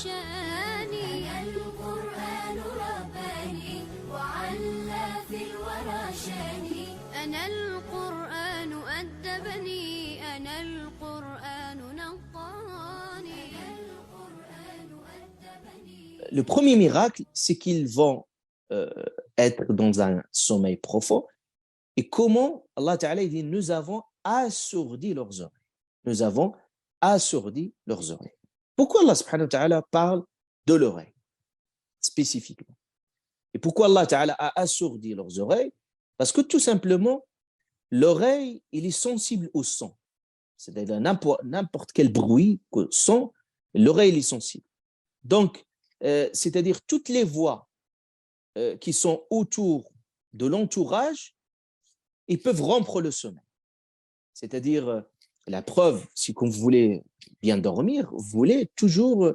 شاني. أنا القرآن رباني وعلى في الورى شاني. أنا القرآن أدبني. أنا القرآن نقاني. أنا القرآن أدبني. Le premier miracle, c'est qu'ils vont être dans un sommeil profond. Et comment Allah Ta'ala dit, nous avons assourdi leurs oreilles. Nous avons assourdi leurs oreilles. Pourquoi Allah Subhanahu wa Ta'ala parle de l'oreille spécifiquement? Et pourquoi Allah Ta'ala a assourdi leurs oreilles? Parce que tout simplement, l'oreille, il est sensible au son. C'est-à-dire n'importe quel bruit, son, l'oreille il est sensible. Donc, c'est-à-dire toutes les voix qui sont autour de l'entourage, ils peuvent rompre le sommeil. C'est-à-dire, la preuve, si vous voulez bien dormir, vous voulez toujours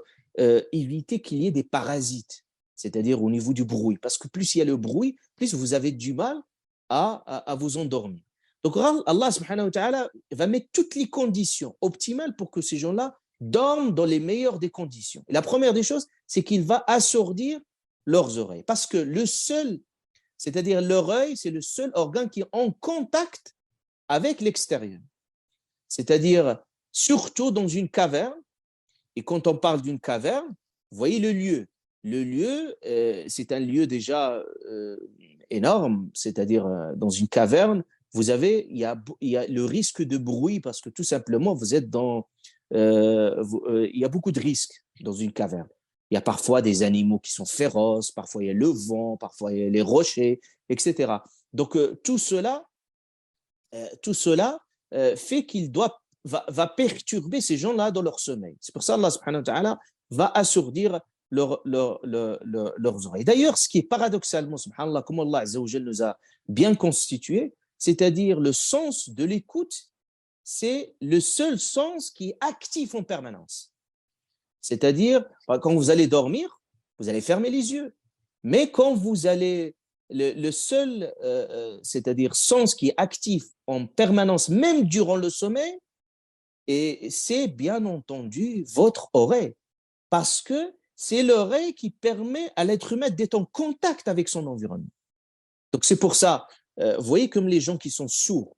éviter qu'il y ait des parasites, c'est-à-dire au niveau du bruit. Parce que plus il y a le bruit, plus vous avez du mal à vous endormir. Donc Allah subhanahu wa ta'ala va mettre toutes les conditions optimales pour que ces gens-là dorment dans les meilleures des conditions. Et la première des choses, c'est qu'il va assourdir leurs oreilles. Parce que le seul, c'est-à-dire l'oreille, c'est le seul organe qui est en contact avec l'extérieur. C'est-à-dire surtout dans une caverne. Et quand on parle d'une caverne, vous voyez le lieu. Le lieu, c'est un lieu déjà énorme, c'est-à-dire dans une caverne, il y a le risque de bruit parce que tout simplement, vous êtes dans... il y a beaucoup de risques dans une caverne. Il y a parfois des animaux qui sont féroces, parfois il y a le vent, parfois il y a les rochers, etc. Donc tout cela fait qu'il va perturber ces gens-là dans leur sommeil. C'est pour ça qu'Allah subhanahu wa ta'ala va assourdir leurs oreilles. D'ailleurs, ce qui est paradoxalement, subhanallah, comme Allah azza wa jalla nous a bien constitué, c'est-à-dire le sens de l'écoute, c'est le seul sens qui est actif en permanence. C'est-à-dire, quand vous allez dormir, vous allez fermer les yeux. Mais quand vous allez, le seul, c'est-à-dire sens qui est actif en permanence, même durant le sommeil, et c'est bien entendu votre oreille. Parce que c'est l'oreille qui permet à l'être humain d'être en contact avec son environnement. Donc c'est pour ça, vous voyez comme les gens qui sont sourds,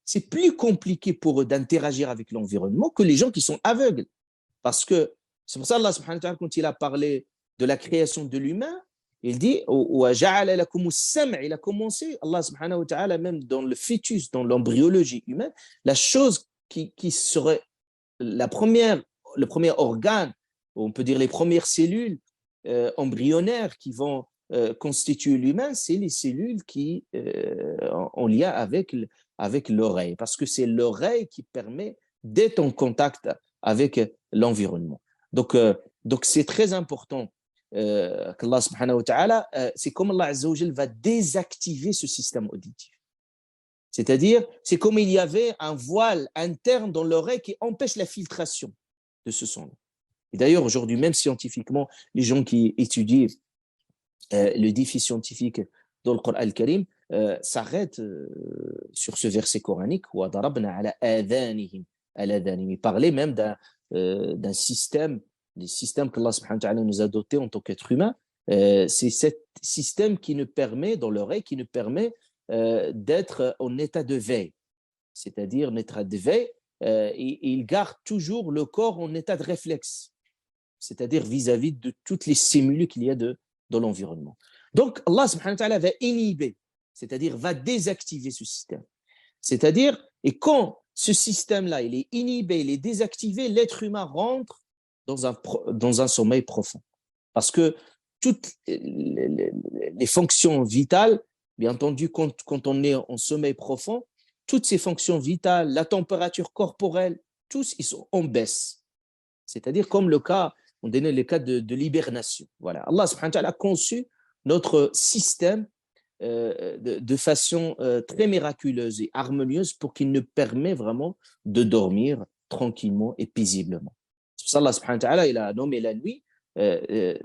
c'est plus compliqué pour eux d'interagir avec l'environnement que les gens qui sont aveugles. Parce que c'est pour ça Allah subhanahu wa ta'ala, quand il a parlé de la création de l'humain, il dit il a commencé, Allah subhanahu wa ta'ala, même dans le fœtus, dans l'embryologie humaine, la chose qui serait le premier organe, on peut dire les premières cellules embryonnaires qui vont constituer l'humain, c'est les cellules qui en lien avec l'oreille, parce que c'est l'oreille qui permet d'être en contact avec l'environnement. Donc c'est très important qu'Allah subhanahu wa ta'ala, c'est comme Allah azza wa jalla va désactiver ce système auditif. C'est-à-dire, c'est comme il y avait un voile interne dans l'oreille qui empêche la filtration de ce son. Et d'ailleurs, aujourd'hui, même scientifiquement, les gens qui étudient le défi scientifique dans le Coran al-Karim s'arrêtent sur ce verset coranique. Il parlait même d'un système, des systèmes qu'Allah subhanahu wa ta'ala nous a dotés en tant qu'être humain. C'est ce système qui nous permet, dans l'oreille, qui nous permet d'être en état de veille. C'est-à-dire, en état de veille, et il garde toujours le corps en état de réflexe. C'est-à-dire vis-à-vis de toutes les stimuli qu'il y a dans l'environnement. Donc, Allah subhanahu wa ta'ala va inhiber, c'est-à-dire va désactiver ce système. C'est-à-dire, et quand ce système-là, il est inhibé, il est désactivé, l'être humain rentre dans un sommeil profond. Parce que toutes les fonctions vitales, bien entendu, quand on est en sommeil profond, toutes ces fonctions vitales, la température corporelle, tous, ils sont en baisse. C'est-à-dire comme le cas, on donnait le cas de l'hibernation. Voilà. Allah subhanahu wa ta'ala a conçu notre système de façon très miraculeuse et harmonieuse pour qu'il nous permet vraiment de dormir tranquillement et paisiblement. C'est pour ça Allah subhanahu wa ta'ala, il a nommé la nuit, il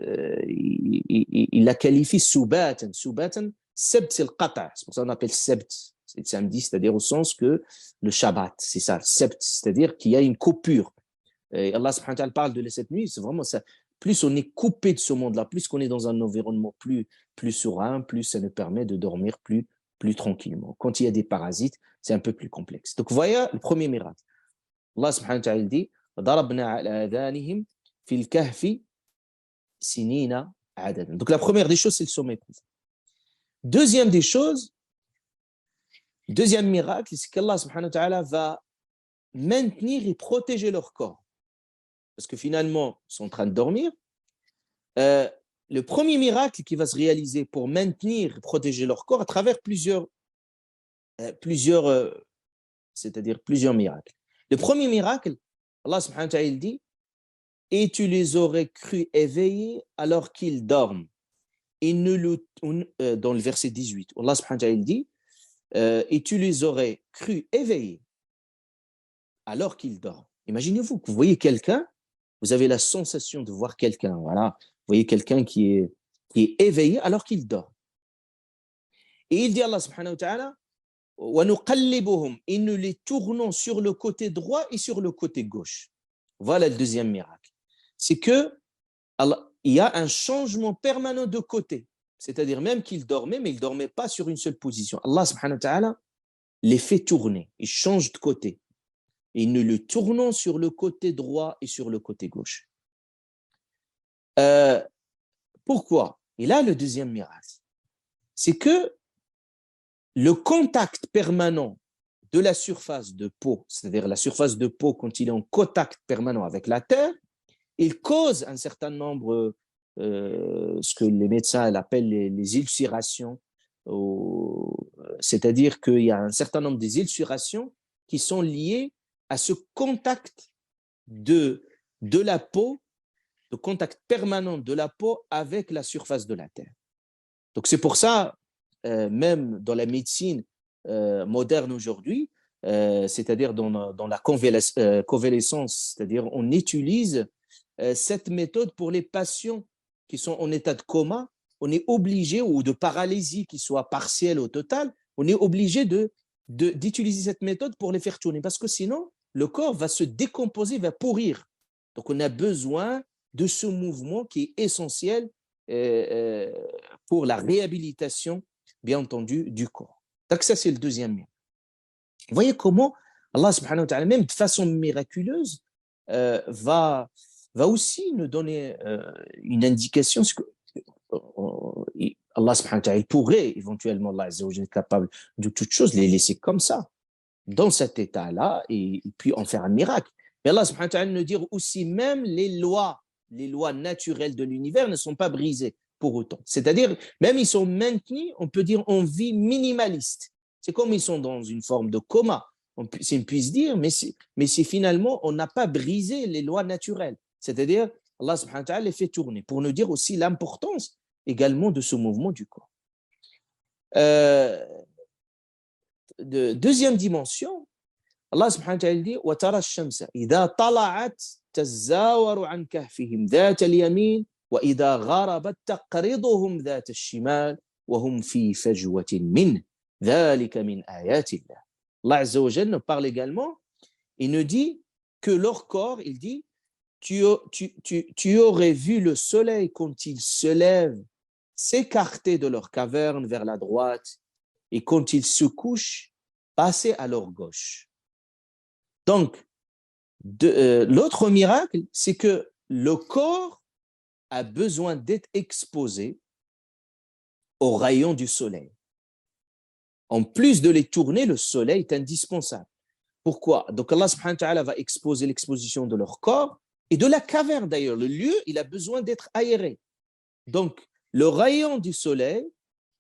la qualifie subatan. Subatan, sebt c'est le qata'. C'est pour ça qu'on appelle sebt, c'est le samedi, c'est-à-dire au sens que le Shabbat, c'est ça, sebt, c'est-à-dire qu'il y a une coupure. Et Allah subhanahu wa ta'ala parle de cette nuit, c'est vraiment ça. plus on est coupé de ce monde-là, plus qu'on est dans un environnement plus serein, plus ça nous permet de dormir plus tranquillement. Quand il y a des parasites, c'est un peu plus complexe. Donc, voyez le premier miracle. Allah subhanahu wa ta'ala dit ضربنا على آذانهم في الكهف سنين عددا. Donc, la première des choses, c'est le sommeil profond. Deuxième des choses, deuxième miracle, c'est qu'Allah subhanahu wa ta'ala va maintenir et protéger leur corps. Parce que finalement, ils sont en train de dormir. Le premier miracle qui va se réaliser pour maintenir et protéger leur corps à travers plusieurs miracles. Le premier miracle, Allah subhanahu wa ta'ala dit « Et tu les aurais cru éveillés alors qu'ils dorment. » Dans le verset 18, Allah subhanahu wa ta'ala dit « Et tu les aurais cru éveillés alors qu'ils dorment. » Imaginez-vous que vous voyez quelqu'un, vous avez la sensation de voir quelqu'un, voilà, vous voyez quelqu'un qui est éveillé alors qu'il dort. Et il dit Allah subhanahu wa ta'ala وَنُقَلِّبُهُمْ et nous les tournons sur le côté droit et sur le côté gauche. Voilà le deuxième miracle. C'est que il y a un changement permanent de côté. C'est-à-dire même qu'ils dormaient, mais ils ne dormaient pas sur une seule position. Allah subhanahu wa ta'ala les fait tourner. Ils changent de côté. Et nous le tournons sur le côté droit et sur le côté gauche. Pourquoi? Et là, le deuxième miracle, c'est que le contact permanent de la surface de peau, c'est-à-dire la surface de peau quand il est en contact permanent avec la terre, il cause un certain nombre, ce que les médecins appellent les ulcérations, c'est-à-dire qu'il y a un certain nombre des ulcérations qui sont liées à ce contact de la peau, le contact permanent de la peau avec la surface de la terre. Donc c'est pour ça, même dans la médecine moderne aujourd'hui, c'est-à-dire dans la convalescence, c'est-à-dire on utilise cette méthode pour les patients qui sont en état de coma, on est obligé, ou de paralysie qui soit partielle ou totale, on est obligé d'utiliser cette méthode pour les faire tourner, parce que sinon, le corps va se décomposer, va pourrir. Donc, on a besoin de ce mouvement qui est essentiel pour la réhabilitation, bien entendu, du corps. Donc, ça, c'est le deuxième miracle. Vous voyez comment Allah, subhanahu wa ta'ala, même de façon miraculeuse, va aussi nous donner une indication. Allah, subhanahu wa ta'ala, il pourrait éventuellement, Allah Azza wa Jalla, être capable de toutes choses, les laisser comme ça, dans cet état-là, et puis en faire un miracle. Mais Allah subhanahu wa ta'ala nous dit aussi, même les lois naturelles de l'univers ne sont pas brisées pour autant. C'est-à-dire, même ils sont maintenus, on peut dire, en vie minimaliste. C'est comme ils sont dans une forme de coma, on puisse dire, mais c'est finalement, on n'a pas brisé les lois naturelles. C'est-à-dire, Allah subhanahu wa ta'ala les fait tourner, pour nous dire aussi l'importance également de ce mouvement du corps. Deuxième dimension, Allah subhanahu wa ta'ala dit وَتَرَى الشَّمْسَ إِذَا طَلَعَتْ تَزَّاوَرُ عَنْ كَهْفِهِمْ ذَاتَ الْيَمِينِ وَإِذَا غَرَبَتْ تَقْرِضُهُمْ ذَاتَ الشِّمَالِ وَهُمْ فِي فَجْوَةٍ مِّنْهُ ذَلِكَ مِنْ آيَاتِ اللَّهِ. Allah Azza wa Jalla nous parle également, il nous dit que leur corps, il dit, tu aurais vu le soleil quand il se lève s'écarter de leur caverne vers la droite et quand ils se couchent, passer à leur gauche. Donc, l'autre miracle, c'est que le corps a besoin d'être exposé aux rayons du soleil. En plus de les tourner, le soleil est indispensable. Pourquoi? Donc Allah subhanahu wa ta'ala va exposer l'exposition de leur corps et de la caverne d'ailleurs. Le lieu, il a besoin d'être aéré. Donc, le rayon du soleil,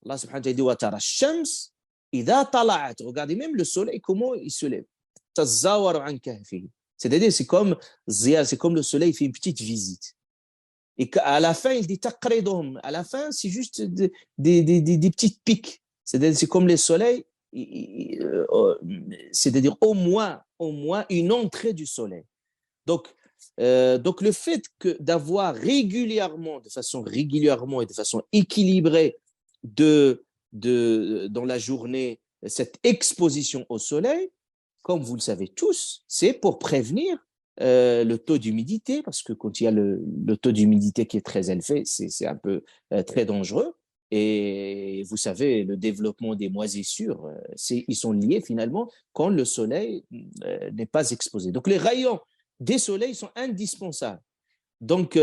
Allah subhanahu wa ta'ala dit wa tara ash-shams idha tala'at. Regardez même le soleil, comment il se lève. Tazawwaru an kahfihi. C'est-à-dire, c'est comme le soleil fait une petite visite. Et à la fin, il dit taqriduhum. À la fin, c'est juste des petites piques. C'est comme les soleils, c'est-à-dire au moins une entrée du soleil. Donc le fait d'avoir de façon régulièrement et de façon équilibrée dans la journée cette exposition au soleil, comme vous le savez tous, c'est pour prévenir le taux d'humidité, parce que quand il y a le taux d'humidité qui est très élevé, c'est un peu très dangereux. Et vous savez, le développement des moisissures, ils sont liés finalement quand le soleil n'est pas exposé. Donc les rayons des soleils sont indispensables. Donc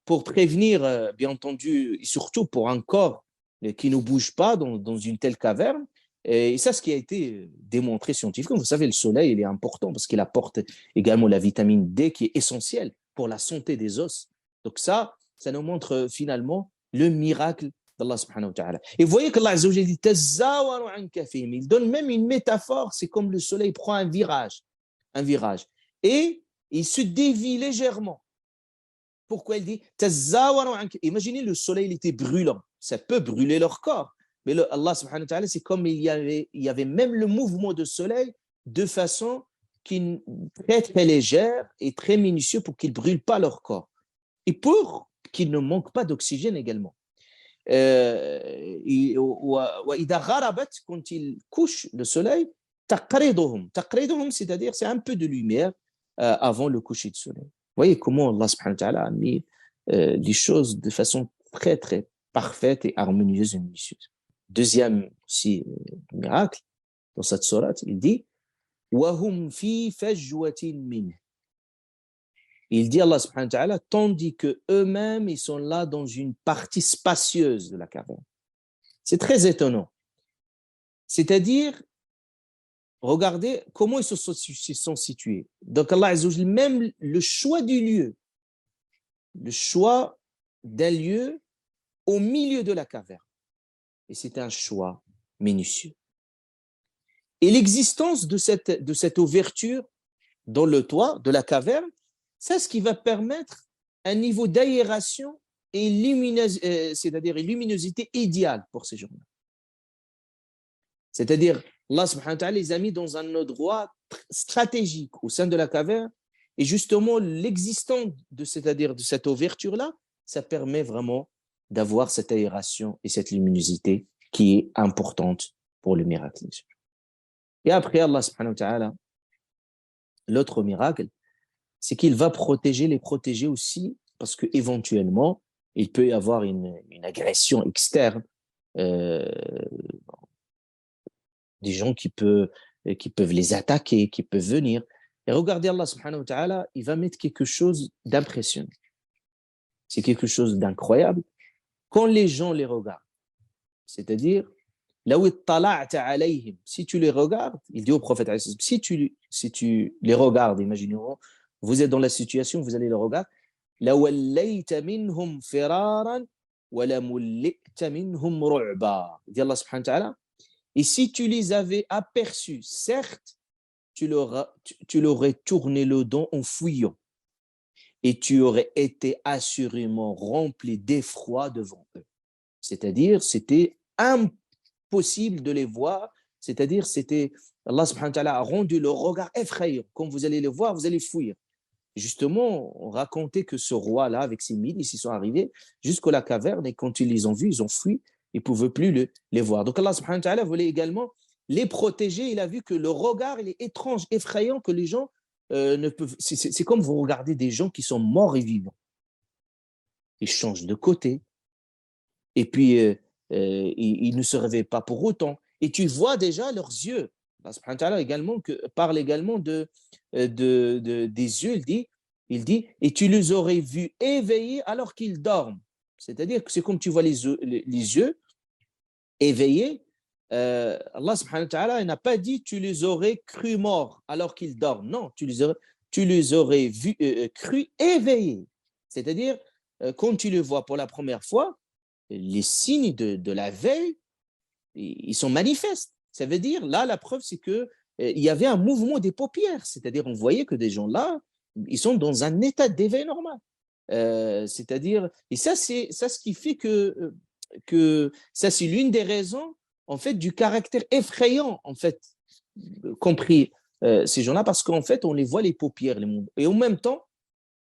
pour prévenir, bien entendu, et surtout pour un corps qui ne bouge pas dans une telle caverne, et ça, ce qui a été démontré scientifiquement, vous savez, le soleil, il est important parce qu'il apporte également la vitamine D qui est essentielle pour la santé des os. Donc ça nous montre finalement le miracle d'Allah subhanahu wa ta'ala. Et vous voyez qu'Allah Azza wa Jalla dit Tazawaru an kafihim. Il donne même une métaphore, c'est comme le soleil prend un virage, et il se dévie légèrement. Pourquoi il dit Tazawaru an kafihim. Imaginez le soleil, il était brûlant, ça peut brûler leur corps. Mais Allah subhanahu wa ta'ala, c'est comme il y avait même le mouvement de soleil de façon très, très légère et très minutieux pour qu'ils ne brûlent pas leur corps. Et pour qu'ils ne manquent pas d'oxygène également. Quand il couche le soleil, taqriduhum, c'est-à-dire c'est un peu de lumière avant le coucher du soleil. Vous voyez comment Allah subhanahu wa ta'ala a mis les choses de façon très, très parfaite et harmonieuse et minutieuse. Deuxième aussi miracle dans cette sourate, il dit وَهُمْ فِي فَجْوَةٍ مِّنْهِ. Il dit Allah subhanahu wa ta'ala, tandis que eux-mêmes ils sont là dans une partie spacieuse de la caverne. C'est très étonnant. C'est-à-dire, regardez comment ils se sont situés. Donc Allah Azza wa Jalla, même le choix du lieu, le choix d'un lieu au milieu de la caverne. Et c'est un choix minutieux. Et l'existence de cette ouverture dans le toit de la caverne, c'est ce qui va permettre un niveau d'aération et c'est-à-dire une luminosité idéale pour ces gens-là. C'est-à-dire, Allah subhanahu wa ta'ala les a mis dans un endroit stratégique au sein de la caverne, et justement l'existence de cette ouverture-là, ça permet vraiment d'avoir cette aération et cette luminosité qui est importante pour le miracle. Et après, Allah subhanahu wa ta'ala, l'autre miracle, c'est qu'il va les protéger aussi, parce qu'éventuellement, il peut y avoir une agression externe, des gens qui peuvent les attaquer, qui peuvent venir. Et regardez, Allah subhanahu wa ta'ala, il va mettre quelque chose d'impressionnant. C'est quelque chose d'incroyable. Quand les gens les regardent, c'est-à-dire, si tu les regardes, il dit au prophète, si tu les regardes, imaginons, vous êtes dans la situation, vous allez les regarder, dit Allah subhanahu wa ta'ala, et si tu les avais aperçus, certes, tu leur aurais tourné le dos en fuyant, et tu aurais été assurément rempli d'effroi devant eux. C'est-à-dire, c'était impossible de les voir, c'est-à-dire, Allah subhanahu wa ta'ala a rendu le regard effrayant. Quand vous allez les voir, vous allez fuir. Justement, on racontait que ce roi-là, avec ses milices, ils sont arrivés jusqu'à la caverne, et quand ils les ont vus, ils ont fui, ils ne pouvaient plus les voir. Donc Allah subhanahu wa ta'ala voulait également les protéger. Il a vu que le regard, il est étrange, effrayant, que les gens ne peuvent... C'est comme vous regardez des gens qui sont morts et vivants. Ils changent de côté. Et puis, ils ne se réveillent pas pour autant. Et tu vois déjà leurs yeux. Allah subhanahu wa ta'ala également parle également des yeux. Il dit, et tu les aurais vus éveillés alors qu'ils dorment. C'est-à-dire que c'est comme tu vois les yeux éveillés. Allah subhanahu wa ta'ala n'a pas dit tu les aurais crus morts alors qu'ils dorment. Non, tu les aurais vus, crus éveillés. C'est-à-dire, quand tu les vois pour la première fois, les signes de la veille, ils sont manifestes. Ça veut dire, là, la preuve, c'est qu'il y avait un mouvement des paupières. C'est-à-dire, on voyait que des gens-là, ils sont dans un état d'éveil normal. C'est-à-dire, et ça, c'est ce qui fait que ça, c'est l'une des raisons, en fait, du caractère effrayant, en fait, compris ces gens-là, parce qu'en fait, on les voit les paupières, et en même temps,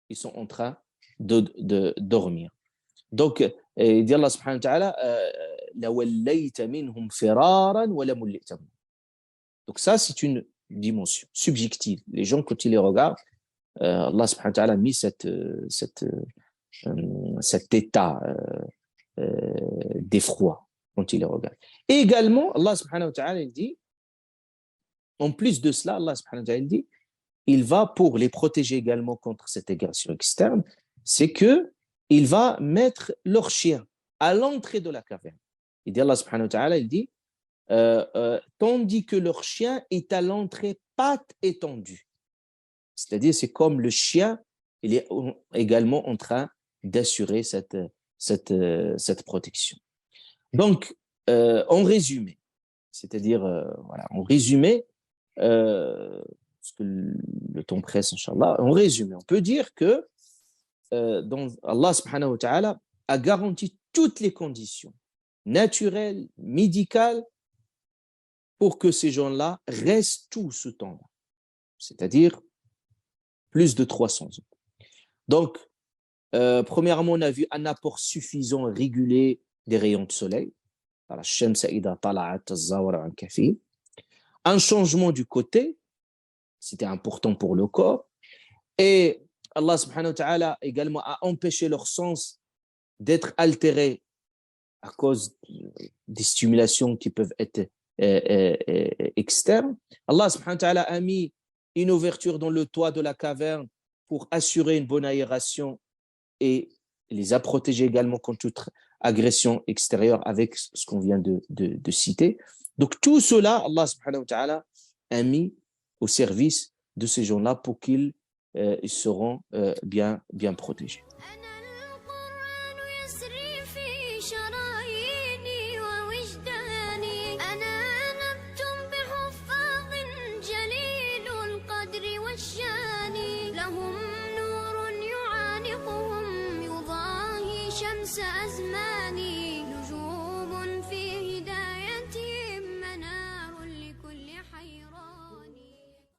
ils sont en train de dormir. Donc, il dit Allah subhanahu wa ta'ala, donc ça, c'est une dimension subjective. Les gens, quand ils les regardent, Allah subhanahu wa ta'ala a mis cet état d'effroi quand il les regarde. Et également, Allah subhanahu wa ta'ala il dit, en plus de cela, Allah subhanahu wa ta'ala il dit, il va, pour les protéger également contre cette agression externe, c'est que il va mettre leur chien à l'entrée de la caverne. Il dit Allah subhanahu wa ta'ala, il dit, tandis que leur chien est à l'entrée, pattes étendues. C'est-à-dire, c'est comme le chien, il est également en train d'assurer cette protection. Donc, en résumé, c'est-à-dire, voilà, en résumé, parce que le temps presse, Inch'Allah, en résumé, on peut dire que Allah subhanahu wa ta'ala a garanti toutes les conditions naturelles, médicales, pour que ces gens-là restent tout ce temps-là. C'est-à-dire plus de 300 ans. Donc, premièrement, on a vu un apport suffisant, régulier des rayons de soleil. Un changement du côté, c'était important pour le corps. Et Allah subhanahu wa ta'ala également a empêché leur sens d'être altérés à cause des stimulations qui peuvent être externes. Allah subhanahu wa ta'ala a mis une ouverture dans le toit de la caverne pour assurer une bonne aération et les a protégés également contre toute agression extérieure avec ce qu'on vient de citer. Donc tout cela, Allah subhanahu wa ta'ala a mis au service de ces gens-là pour qu'ils seront bien protégés. شمس أزماني